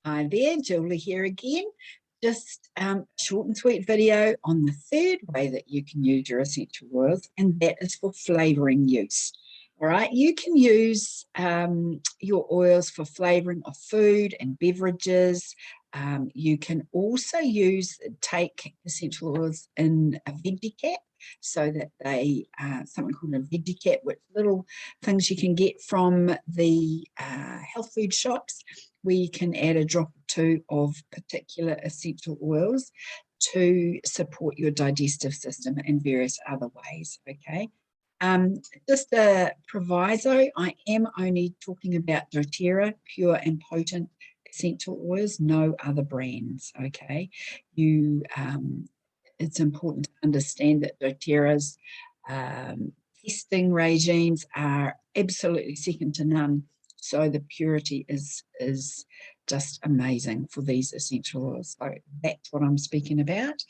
Hi there, Julie here again. Just a short and sweet video on the third way that you can use your essential oils, and that is for flavouring use. All right, you can use your oils for flavouring of food and beverages. You can also take essential oils in a veggie cap, so that they something called a veggie cap, which little things you can get from the health food shops, where you can add a drop or two of particular essential oils to support your digestive system in various other ways, okay? Just a proviso, I am only talking about doTERRA, pure and potent essential oils, no other brands, okay? It's important to understand that doTERRA's testing regimes are absolutely second to none. So the purity is just amazing for these essential oils. So that's what I'm speaking about.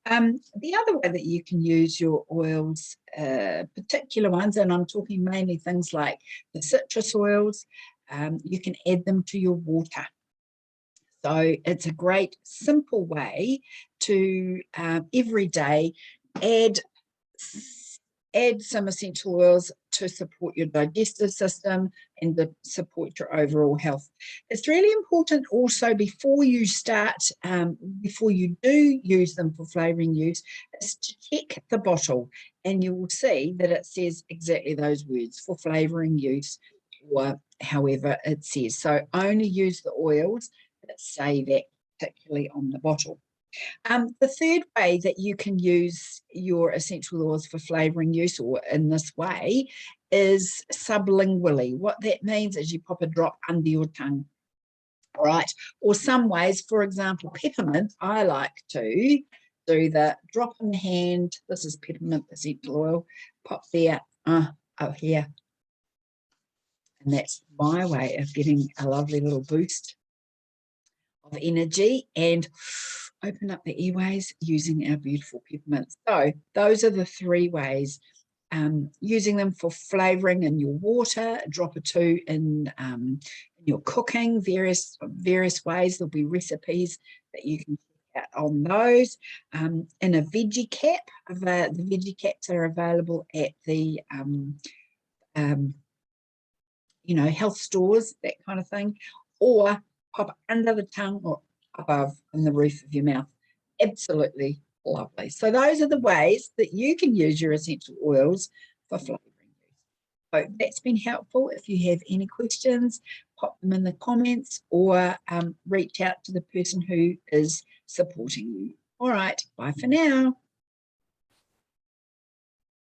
The other way that you can use your oils, particular ones, and I'm talking mainly things like the citrus oils, you can add them to your water. So it's a great, simple way to every day add some essential oils to support your digestive system and to support your overall health. It's really important also before you start, before you do use them for flavouring use, is to check the bottle, and you will see that it says exactly those words, for flavouring use, or however it says. So only use the oils that say that particularly on the bottle. The third way that you can use your essential oils for flavouring use, or in this way, is sublingually. What that means is you pop a drop under your tongue, all right? Or some ways, for example, peppermint, I like to do the drop in the hand. This is peppermint essential oil. Pop there, here. And that's my way of getting a lovely little boost of energy and open up the airways using our beautiful peppermints. So those are the three ways, using them for flavouring in your water, a drop or two in your cooking, various ways. There'll be recipes that you can check out on those. In a veggie cap, the veggie caps are available at the health stores, that kind of thing, or pop under the tongue or above in the roof of your mouth. Absolutely lovely. So those are the ways that you can use your essential oils for flavouring use. So that's been helpful. If you have any questions, pop them in the comments, or reach out to the person who is supporting you. All right, bye for now.